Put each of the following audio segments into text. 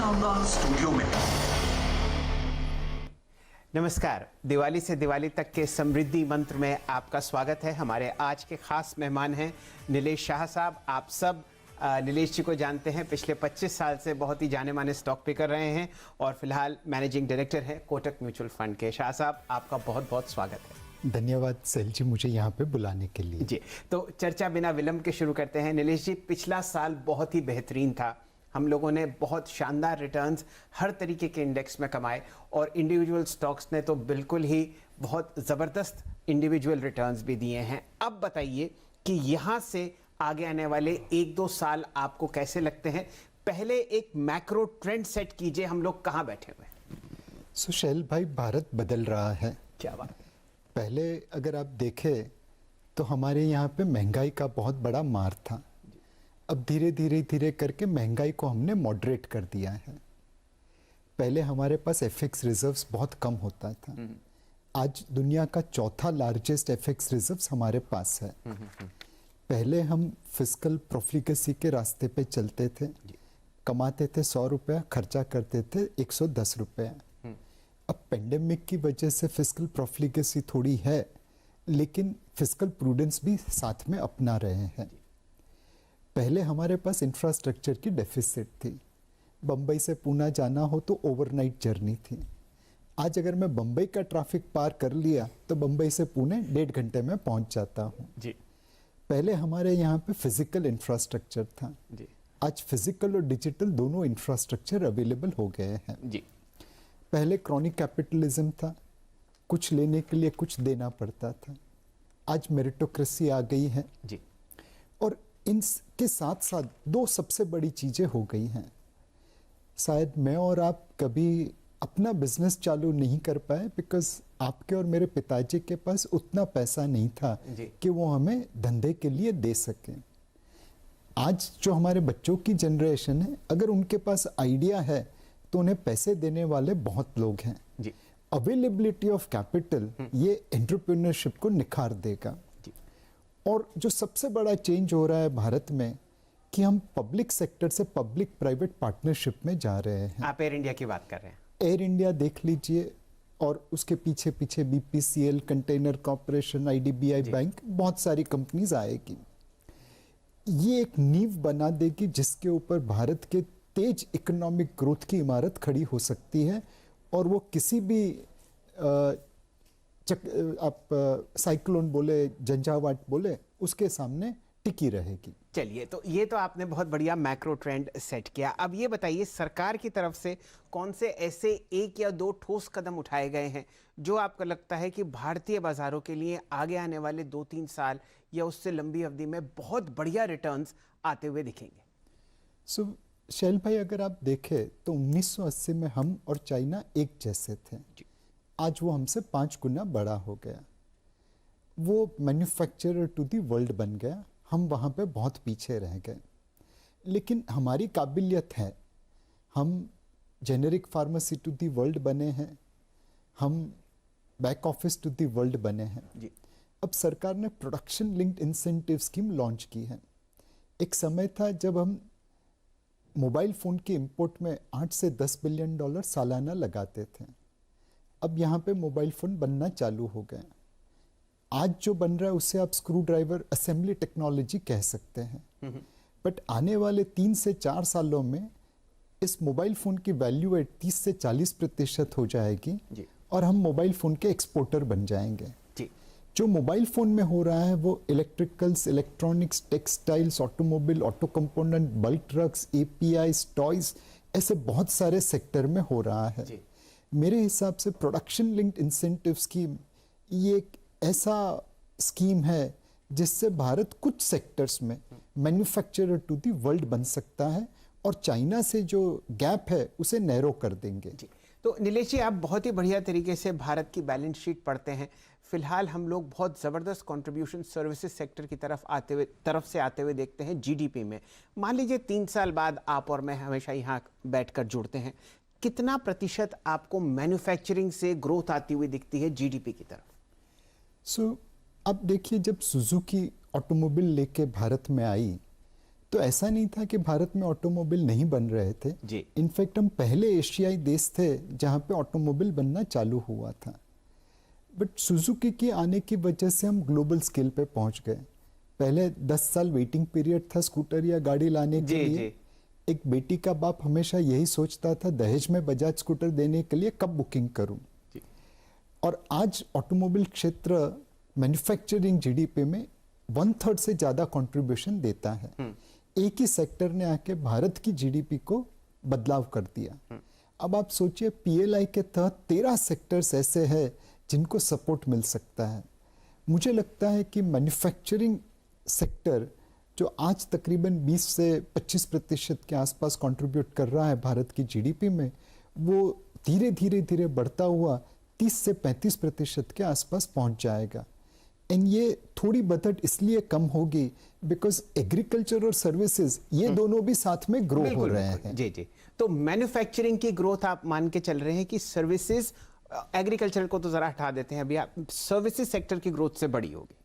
शानदार स्टूडियो में। नमस्कार, दिवाली से दिवाली तक के समृद्धि मंत्र में आपका स्वागत है। हमारे आज के खास मेहमान हैं नीलेश शाह साहब। आप सब नीलेश जी को जानते हैं, पिछले 25 साल से बहुत ही जाने माने स्टॉक पिकर रहे हैं और फिलहाल मैनेजिंग डायरेक्टर हैं कोटक म्यूचुअल फंड के। शाह साहब, आपका बहुत बहुत स्वागत है। धन्यवाद सैल जी, मुझे यहाँ पे बुलाने के लिए। जी, तो चर्चा बिना विलंब के शुरू करते हैं। नीलेश जी, पिछला साल बहुत ही बेहतरीन था। हम लोगों ने बहुत शानदार रिटर्न्स हर तरीके के इंडेक्स में कमाए और इंडिविजुअल स्टॉक्स ने तो बिल्कुल ही बहुत ज़बरदस्त इंडिविजुअल रिटर्न्स भी दिए हैं। अब बताइए कि यहाँ से आगे आने वाले 1-2 साल आपको कैसे लगते हैं? पहले एक मैक्रो ट्रेंड सेट कीजिए, हम लोग कहाँ बैठे हुए हैं? सुशैल भाई, भारत बदल रहा है। क्या बात। पहले अगर आप देखें तो हमारे यहाँ पे महंगाई का बहुत बड़ा मार था। अब धीरे धीरे करके महंगाई को हमने मॉडरेट कर दिया है। पहले हमारे पास एफएक्स रिजर्व्स बहुत कम होता था। आज दुनिया का चौथा लार्जेस्ट एफएक्स रिजर्व्स हमारे पास है। पहले हम फिस्कल प्रोफ्लिगेसी के रास्ते पे चलते थे, कमाते थे 100 रुपया, खर्चा करते थे 110 रुपया। अब पेंडेमिक की वजह से फिस्कल प्रोफ्लिगेसी थोड़ी है, लेकिन फिस्कल प्रूडेंस भी साथ में अपना रहे हैं। पहले हमारे पास इंफ्रास्ट्रक्चर की डेफिसिट थी। बम्बई से पुणे जाना हो तो ओवरनाइट जर्नी थी। आज अगर मैं बम्बई का ट्रैफिक पार कर लिया तो बम्बई से पुणे 1.5 घंटे में पहुंच जाता हूँ। जी। पहले हमारे यहाँ पे फिजिकल इंफ्रास्ट्रक्चर था। जी। आज फिजिकल और डिजिटल दोनों इंफ्रास्ट्रक्चर अवेलेबल हो गए हैं। जी। पहले क्रॉनिक कैपिटलिज्म था, कुछ लेने के लिए कुछ देना पड़ता था। आज मेरिटोक्रेसी आ गई है। जी। और इनके साथ साथ 2 सबसे बड़ी चीजें हो गई हैं। शायद मैं और आप कभी अपना बिजनेस चालू नहीं कर पाए बिकॉज आपके और मेरे पिताजी के पास उतना पैसा नहीं था कि वो हमें धंधे के लिए दे सके। आज जो हमारे बच्चों की जनरेशन है, अगर उनके पास आइडिया है तो उन्हें पैसे देने वाले बहुत लोग हैं। अवेलेबिलिटी ऑफ कैपिटल ये एंटरप्रेन्योरशिप को निखार देगा। और जो सबसे बड़ा चेंज हो रहा है भारत में कि हम पब्लिक सेक्टर से पब्लिक प्राइवेट पार्टनरशिप में जा रहे हैं। आप एयर इंडिया की बात कर रहे हैं। एयर इंडिया देख लीजिए, और उसके पीछे पीछे BPCL, container corporation, IDBI bank, बहुत सारी कंपनीज आएगी। ये एक नींव बना देगी जिसके ऊपर भारत के तेज इकोनॉमिक ग्रोथ की इमारत खड़ी हो सकती है और वो किसी भी आप साइक्लोन बोले, झंझावात बोले, उसके सामने टिकी रहेगी। चलिए, तो ये तो आपने बहुत बढ़िया मैक्रो ट्रेंड सेट किया। अब ये बताइए, सरकार की तरफ से कौन से ऐसे 1 या 2 ठोस कदम उठाए गए हैं जो आपको लगता है कि भारतीय बाजारों के लिए आगे आने वाले 2-3 साल या उससे लंबी अवधि में बहुत बढ़िया रिटर्न्स आते हुए दिखेंगे? शैल भाई, अगर आप देखें तो 1980 में हम और चाइना एक जैसे थे। आज वो हमसे 5 गुना बड़ा हो गया। वो मैन्युफैक्चरर टू दी वर्ल्ड बन गया। हम वहाँ पे बहुत पीछे रह गए, लेकिन हमारी काबिलियत है। हम generic pharmacy to the world बने हैं, हम back office to the world बने हैं। जी। अब सरकार ने production linked incentive scheme launch की है। एक समय था जब हम मोबाइल फ़ोन के इंपोर्ट में 8 से 10 बिलियन डॉलर सालाना लगाते थे। अब यहाँ पे मोबाइल फ़ोन बनना चालू हो गए। आज जो बन रहा है उसे आप स्क्रू ड्राइवर असेंबली टेक्नोलॉजी कह सकते हैं। बट आने वाले 3 से 4 सालों में इस मोबाइल फ़ोन की वैल्यू एड 30 से 40% हो जाएगी और हम मोबाइल फ़ोन के एक्सपोर्टर बन जाएंगे। जो मोबाइल फ़ोन में हो रहा है वो electricals, electronics, textiles, automobile, auto component, bulk trucks, APIs, toys, ऐसे बहुत सारे सेक्टर में हो रहा है। मेरे हिसाब से प्रोडक्शन लिंक्ड इंसेंटिव स्कीम ये एक ऐसा स्कीम है जिससे भारत कुछ सेक्टर्स में मैन्युफैक्चरर टू दी वर्ल्ड बन सकता है और चाइना से जो गैप है उसे नैरो कर देंगे। तो नीलेश जी, आप बहुत ही बढ़िया तरीके से भारत की बैलेंस शीट पढ़ते हैं। फिलहाल हम लोग बहुत ज़बरदस्त कंट्रीब्यूशन सर्विसेज सेक्टर की तरफ से आते हुए देखते हैं जीडीपी में। मान लीजिए 3 साल बाद आप और मैं हमेशा यहाँ बैठकर जुड़ते हैं, कितना प्रतिशत आपको मैन्युफैक्चरिंग से ग्रोथ आती हुई दिखती है जीडीपी की तरफ? अब देखिए, जब सुजुकी ऑटोमोबाइल लेके भारत में आई तो ऐसा नहीं था कि भारत में ऑटोमोबाइल नहीं बन रहे थे जी। इनफैक्ट हम पहले एशियाई देश थे जहाँ पे ऑटोमोबाइल बनना चालू हुआ था। बट सुजुकी के आने की वजह से हम ग्लोबल स्केल पे पहुंच गए। पहले 10 साल वेटिंग पीरियड था स्कूटर या गाड़ी लाने के लिए। जी। एक बेटी का बाप हमेशा यही सोचता था दहेज में बजाज स्कूटर देने के लिए कब बुकिंग करूं। जी। और आज ऑटोमोबाइल क्षेत्र मैन्युफैक्चरिंग जीडीपी में 1/3 से ज्यादा कंट्रीब्यूशन देता है। एक ही सेक्टर ने आके भारत की जीडीपी को बदलाव कर दिया। अब आप सोचिए पीएलआई के तहत 13 सेक्टर्स ऐसे हैं जिनको सपोर्ट मिल सकता है। मुझे लगता है कि मैन्युफैक्चरिंग सेक्टर जो आज तकरीबन 20 से 25% के आसपास कंट्रीब्यूट कर रहा है भारत की जीडीपी में, वो धीरे धीरे बढ़ता हुआ 30 से 35% के आसपास पहुंच जाएगा। एंड ये थोड़ी बढ़त इसलिए कम होगी बिकॉज एग्रीकल्चर और सर्विसेज ये दोनों भी साथ में ग्रो हो रहे हैं। जी जी। तो मैन्युफैक्चरिंग की ग्रोथ आप मान के चल रहे हैं कि सर्विसेज, एग्रीकल्चर को तो जरा हटा देते हैं अभी, आप सर्विसेज सेक्टर की ग्रोथ से बड़ी होगी।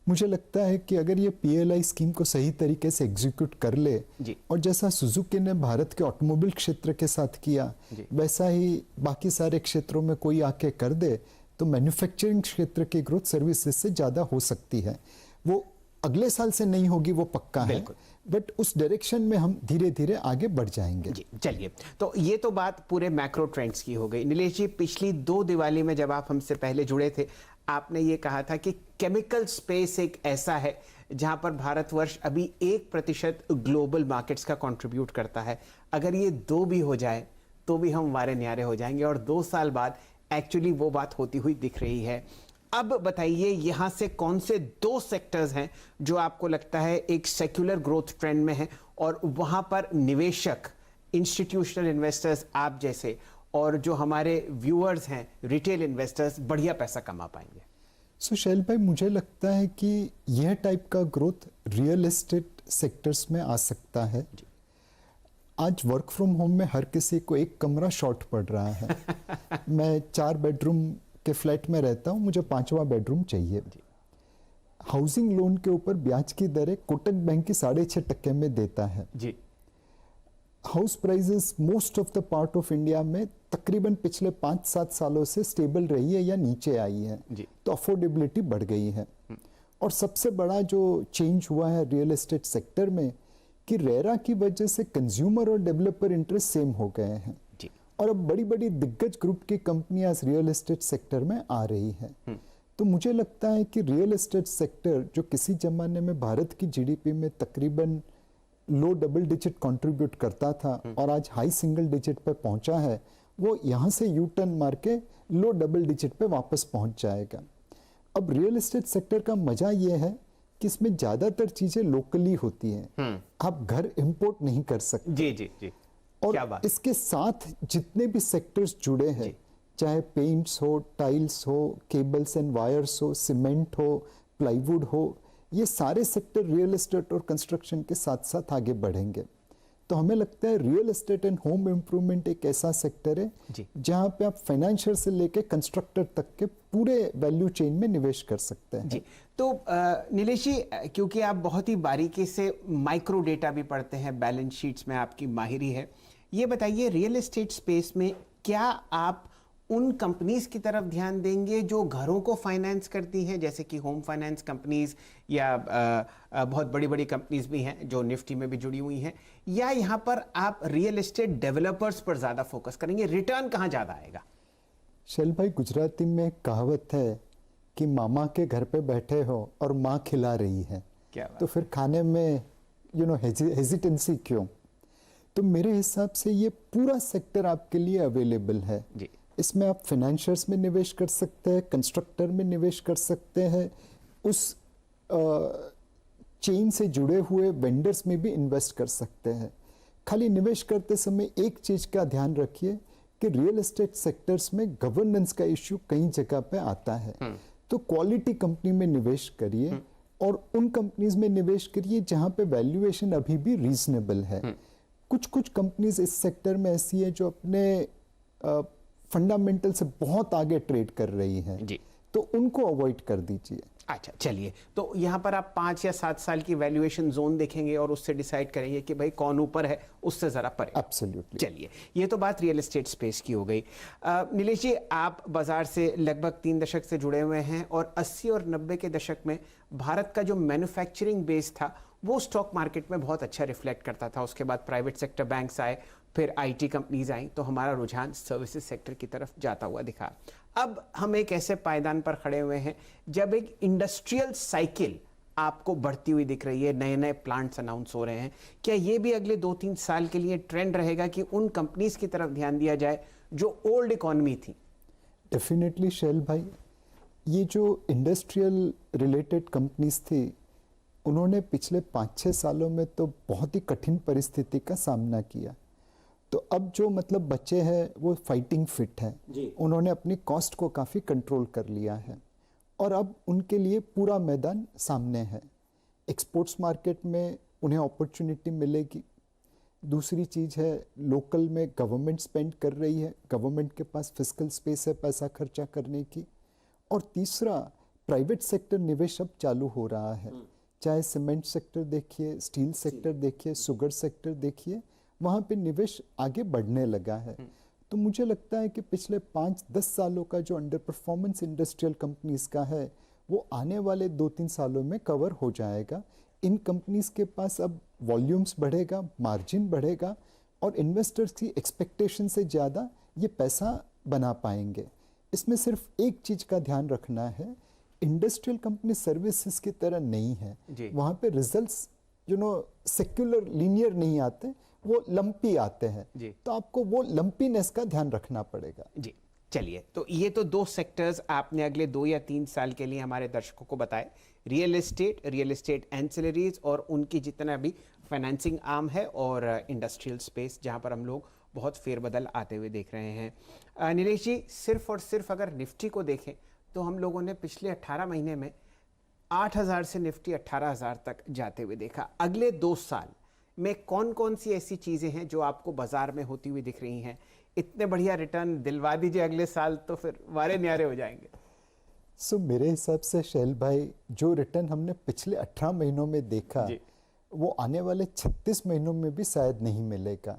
मुझे लगता है कि अगर ये पीएलआई स्कीम को सही तरीके से एग्जीक्यूट कर ले जी। और जैसा सुजुकी ने भारत के ऑटोमोबाइल क्षेत्र के साथ किया वैसा ही बाकी सारे क्षेत्रों में कोई आके कर दे तो मैन्युफैक्चरिंग क्षेत्र की ग्रोथ सर्विसेज से ज्यादा हो सकती है। वो अगले साल से नहीं होगी, वो पक्का है, बट उस डायरेक्शन में हम धीरे धीरे आगे बढ़ जाएंगे। जी चलिए, तो ये तो बात पूरे मैक्रो ट्रेंड्स की हो गई। नीलेश जी, पिछली 2 दिवाली में जब आप हमसे पहले जुड़े थे, आपने ये कहा था कि केमिकल स्पेस एक ऐसा है जहां पर भारतवर्ष अभी 1% ग्लोबल मार्केट्स का कंट्रीब्यूट करता है। अगर ये 2 भी हो जाए तो भी हम वारे न्यारे हो जाएंगे, और 2 साल बाद एक्चुअली वो बात होती हुई दिख रही है। अब बताइए यहां से कौन से 2 सेक्टर्स हैं जो आपको लगता है एक सेक्युलर ग्रोथ ट्रेंड में है और वहां पर निवेशक, इंस्टीट्यूशनल इन्वेस्टर्स आप जैसे और जो हमारे व्यूअर्स हैं रिटेल इन्वेस्टर्स बढ़िया पैसा कमा पाएंगे? सो शैल भाई, मुझे लगता है कि यह टाइप का ग्रोथ रियल एस्टेट सेक्टर्स में आ सकता है। आज वर्क फ्रॉम होम में हर किसी को एक कमरा शॉर्ट पड़ रहा है। मैं 4 बेडरूम के फ्लैट में रहता हूं, मुझे 5वां बेडरूम चाहिए। हाउसिंग लोन के ऊपर ब्याज की दरें कोटक बैंक की 6.5% में देता है जी। House prices most of the part of India में तकरीबन पिछले 5-7 सालों से स्टेबल रही है या नीचे आई है जी। तो अफोर्डेबिलिटी बढ़ गई है। और सबसे बड़ा जो चेंज हुआ है रियल एस्टेट सेक्टर में कि रेरा की वजह से कंज्यूमर और डेवलपर इंटरेस्ट सेम हो गए हैं जी। और अब बड़ी बड़ी दिग्गज ग्रुप की कंपनियां रियल एस्टेट सेक्टर में आ रही है। तो मुझे लगता है कि रियल एस्टेट सेक्टर जो किसी जमाने में भारत की जीडीपी में तकरीबन लो डबल डिजिट कंट्रीब्यूट करता था और आज हाई सिंगल डिजिट पे पहुंचा है, वो यहां से यू टर्न मार के लो डबल डिजिट पे वापस पहुंच जाएगा। अब रियल एस्टेट सेक्टर का मजा ये है कि इसमें ज्यादातर चीजें लोकली होती हैं। आप घर इंपोर्ट नहीं कर सकते। जी जी जी। और क्या बात? इसके साथ जितने भी सेक्टर्स जुड़े हैं, चाहे पेंट्स हो, टाइल्स हो, केबल्स एंड वायर्स हो, सीमेंट हो, प्लाईवुड हो, ये सारे सेक्टर रियल एस्टेट और कंस्ट्रक्शन के साथ साथ आगे बढ़ेंगे। तो हमें लगता है real estate and home improvement एक ऐसा सेक्टर है जहां पे आप फाइनेंशियल से लेके कंस्ट्रक्टर तक के पूरे वैल्यू चेन में निवेश कर सकते हैं। जी। तो नीलेश जी, क्योंकि आप बहुत ही बारीकी से माइक्रो डेटा भी पढ़ते हैं, बैलेंस शीट्स में आपकी माहिरी है, ये बताइए रियल एस्टेट स्पेस में क्या आप उन कंपनीज की तरफ ध्यान देंगे जो घरों को फाइनेंस करती हैं, जैसे कि होम फाइनेंस कंपनीज या बहुत बड़ी बड़ी कंपनीज भी हैं जो निफ्टी में भी जुड़ी हुई हैं, या यहाँ पर आप रियल एस्टेट डेवलपर्स पर ज्यादा फोकस करेंगे? रिटर्न कहाँ ज्यादा आएगा? शैल भाई, गुजराती में एक कहावत है कि मामा के घर पे बैठे हो और माँ खिला रही है, क्या बात? तो फिर खाने में हेजिटेंसी क्यों? तो मेरे हिसाब से ये पूरा सेक्टर आपके लिए अवेलेबल है जी। इसमें आप फाइनेंशियर्स में निवेश कर सकते हैं, कंस्ट्रक्टर में निवेश कर सकते हैं, उस चेन से जुड़े हुए वेंडर्स में भी इन्वेस्ट कर सकते हैं। खाली निवेश करते समय एक चीज का ध्यान रखिए कि रियल एस्टेट सेक्टर्स में गवर्नेंस का इश्यू कई जगह पे आता है। तो क्वालिटी कंपनी में निवेश करिए और उन कंपनीज में निवेश करिए जहां पे वैल्यूएशन अभी भी रीजनेबल है। कुछ कुछ कंपनीज इस सेक्टर में ऐसी है जो अपने फंडामेंटल से बहुत आगे ट्रेड कर रही है, तो उनको अवॉइड कर दीजिए। अच्छा, चलिए, तो यहाँ पर आप 5 या 7 साल की वैल्यूएशन जोन देखेंगे और उससे डिसाइड करेंगे कि भाई कौन ऊपर है, उससे ज़रा परे। एब्सोल्युटली। चलिए, ये तो बात रियल एस्टेट स्पेस की हो गई। नीलेश जी, आप बाजार से लगभग 3 दशक से जुड़े हुए हैं और 80 और 90 के दशक में भारत का जो मैन्युफैक्चरिंग बेस था वो स्टॉक मार्केट में बहुत अच्छा रिफ्लेक्ट करता था। उसके बाद प्राइवेट सेक्टर बैंक्स आए, फिर आईटी कंपनीज आई, तो हमारा रुझान सर्विसेज सेक्टर की तरफ जाता हुआ दिखा। अब हम एक ऐसे पायदान पर खड़े हुए हैं जब एक इंडस्ट्रियल साइकिल आपको बढ़ती हुई दिख रही है, नए नए प्लांट्स अनाउंस हो रहे हैं। क्या ये भी अगले 2-3 साल के लिए ट्रेंड रहेगा कि उन कंपनीज की तरफ ध्यान दिया जाए जो ओल्ड इकोनॉमी थी? डेफिनेटली शैल भाई, ये जो इंडस्ट्रियल रिलेटेड कंपनीज थी, उन्होंने पिछले 5-6 सालों में तो बहुत ही कठिन परिस्थिति का सामना किया। तो अब जो मतलब बच्चे हैं वो फाइटिंग फिट है, उन्होंने अपनी कॉस्ट को काफ़ी कंट्रोल कर लिया है और अब उनके लिए पूरा मैदान सामने है। एक्सपोर्ट्स मार्केट में उन्हें अपॉर्चुनिटी मिलेगी। दूसरी चीज़ है, लोकल में गवर्नमेंट स्पेंड कर रही है, गवर्नमेंट के पास फिस्कल स्पेस है पैसा खर्चा करने की। और तीसरा, प्राइवेट सेक्टर निवेश अब चालू हो रहा है। चाहे सीमेंट सेक्टर देखिए, स्टील सेक्टर देखिए, शुगर सेक्टर देखिए, वहाँ पे निवेश आगे बढ़ने लगा है। तो मुझे लगता है कि पिछले 5-10 सालों का जो अंडर परफॉर्मेंस इंडस्ट्रियल कंपनीज का है वो आने वाले 2-3 सालों में कवर हो जाएगा। इन कंपनीज के पास अब वॉल्यूम्स बढ़ेगा, मार्जिन बढ़ेगा और इन्वेस्टर्स की एक्सपेक्टेशन से ज़्यादा ये पैसा बना पाएंगे। इसमें सिर्फ एक चीज़ का ध्यान रखना है, इंडस्ट्रियल कंपनी सर्विसेज की तरह नहीं है। वहाँ पे रिजल्ट्स सेक्युलर लीनियर नहीं आते, वो लंपी आते हैं। तो आपको वो लंपीनेस का ध्यान रखना पड़ेगा। जी, चलिए, तो ये तो 2 सेक्टर्स आपने अगले 2 या 3 साल के लिए हमारे दर्शकों को बताए, रियल एस्टेट एंसिलरीज और उनकी जितना भी फाइनेंसिंग आर्म है, और इंडस्ट्रियल स्पेस जहां पर हम लोग बहुत फेरबदल आते हुए देख रहे हैं। नीलेश जी, सिर्फ और सिर्फ अगर निफ्टी को देखें तो हम लोगों ने पिछले 18 महीने में 8,000 से निफ्टी 18,000 तक जाते हुए देखा। अगले 2 साल में कौन कौन सी ऐसी चीज़ें हैं जो आपको बाजार में होती हुई दिख रही हैं? इतने बढ़िया रिटर्न दिलवा दीजिए अगले साल, तो फिर वारे न्यारे हो जाएंगे। मेरे हिसाब से शैल भाई, जो रिटर्न हमने पिछले 18 महीनों में देखा वो आने वाले 36 महीनों में भी शायद नहीं मिलेगा।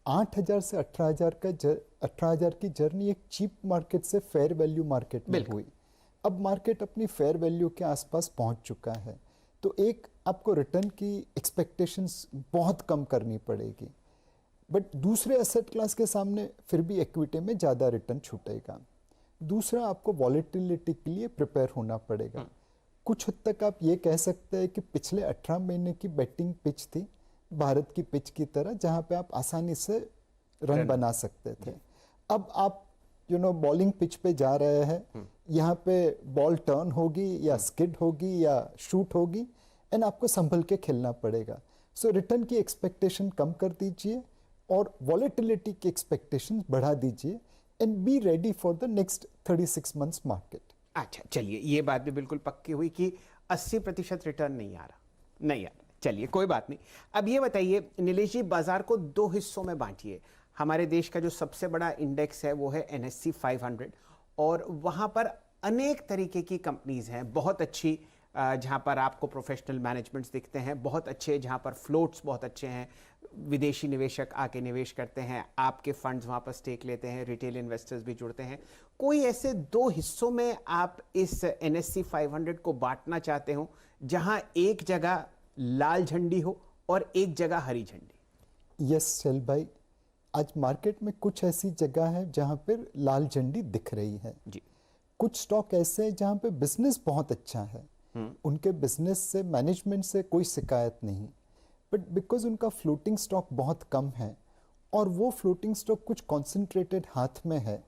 8,000 से 18,000 की जर्नी एक चीप मार्केट से फेयर वैल्यू मार्केट में हुई। अब मार्केट अपनी फेयर वैल्यू के आसपास पहुंच चुका है। तो एक आपको रिटर्न की एक्सपेक्टेशंस बहुत कम करनी पड़ेगी, बट दूसरे एसेट क्लास के सामने फिर भी इक्विटी में ज़्यादा रिटर्न छूटेगा। दूसरा, आपको वॉलेटिलिटी के लिए प्रिपेयर होना पड़ेगा। कुछ हद तक आप ये कह सकते हैं कि पिछले 18 महीने की बैटिंग पिच थी भारत की पिच की तरह, जहाँ पे आप आसानी से रन बना सकते थे। अब आप बॉलिंग पिच पे जा रहे हैं, यहाँ पे बॉल टर्न होगी या स्किड होगी या शूट होगी, एंड आपको संभल के खेलना पड़ेगा। सो रिटर्न की एक्सपेक्टेशन कम कर दीजिए और वॉलेटिलिटी की एक्सपेक्टेशन बढ़ा दीजिए and be ready for the next 36 months market. अच्छा, चलिए, ये बात भी बिल्कुल पक्की हुई कि 80% रिटर्न नहीं आ रहा। चलिए, कोई बात नहीं। अब ये बताइए नीलेश जी, बाजार को 2 हिस्सों में बांटिए। हमारे देश का जो सबसे बड़ा इंडेक्स है वो है NSE 500, और वहाँ पर अनेक तरीके की कंपनीज हैं, बहुत अच्छी, जहाँ पर आपको प्रोफेशनल मैनेजमेंट्स दिखते हैं, बहुत अच्छे, जहाँ पर फ्लोट्स बहुत अच्छे हैं, विदेशी निवेशक आके निवेश करते हैं, आपके फंड्स वहाँ पर स्टेक लेते हैं, रिटेल इन्वेस्टर्स भी जुड़ते हैं। कोई ऐसे 2 हिस्सों में आप इस NSE 500 को बांटना चाहते हो जहाँ एक जगह लाल झंडी हो और एक जगह हरी झंडी? यस शैल भाई, आज मार्केट में कुछ ऐसी जगह है जहाँ पर लाल झंडी दिख रही है जी। कुछ स्टॉक ऐसे हैं जहाँ पे बिजनेस बहुत अच्छा है, उनके बिजनेस से, मैनेजमेंट से कोई शिकायत नहीं, बट बिकॉज उनका फ्लोटिंग स्टॉक बहुत कम है और वो फ्लोटिंग स्टॉक कुछ कॉन्सेंट्रेटेड हाथ में है,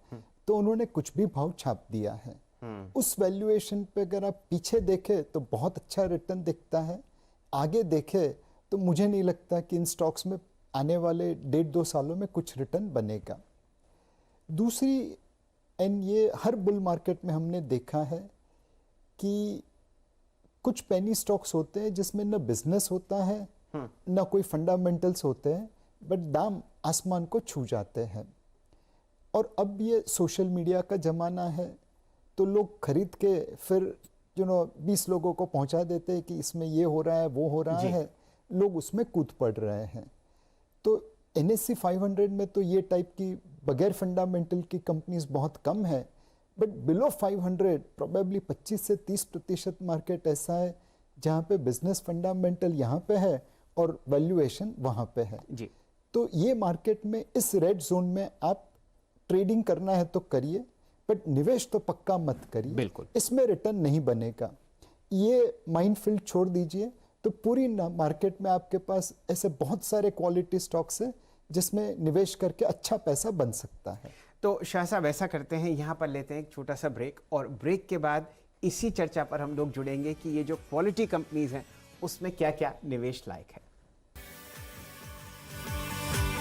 तो उन्होंने कुछ भी भाव छाप दिया है। उस वैल्यूएशन पे अगर आप पीछे देखें तो बहुत अच्छा रिटर्न दिखता है, आगे देखे तो मुझे नहीं लगता कि इन स्टॉक्स में आने वाले 1.5-2 सालों में कुछ रिटर्न बनेगा। दूसरी, एंड ये हर बुल मार्केट में हमने देखा है कि कुछ पेनी स्टॉक्स होते हैं जिसमें न बिजनेस होता है न कोई फंडामेंटल्स होते हैं, बट दाम आसमान को छू जाते हैं। और अब ये सोशल मीडिया का ज़माना है, तो लोग खरीद के फिर 20 लोगों को पहुंचा देते हैं कि इसमें ये हो रहा है वो हो रहा जी। है, लोग उसमें कूद पड़ रहे हैं। तो NSE 500 में तो ये टाइप की बगैर फंडामेंटल की कंपनीज बहुत कम है, बट बिलो 500 प्रोबेबली 25 से 30% मार्केट ऐसा है जहाँ पे बिजनेस फंडामेंटल यहाँ पे है और वैल्यूएशन वहाँ पे है। जी। तो ये मार्केट में इस रेड जोन में आप ट्रेडिंग करना है तो करिए, बट निवेश तो पक्का मत करिए, बिल्कुल। इसमें रिटर्न नहीं बनेगा। ये माइनफील्ड छोड़ दीजिए, तो पूरी मार्केट में आपके पास ऐसे बहुत सारे क्वालिटी स्टॉक्स हैं जिसमें निवेश करके अच्छा पैसा बन सकता है। तो शाह साहब ऐसा करते हैं, यहाँ पर लेते हैं एक छोटा सा ब्रेक, और ब्रेक के बाद इसी चर्चा पर हम लोग जुड़ेंगे कि ये जो क्वालिटी कंपनीज हैं उसमें क्या क्या निवेश लायक है।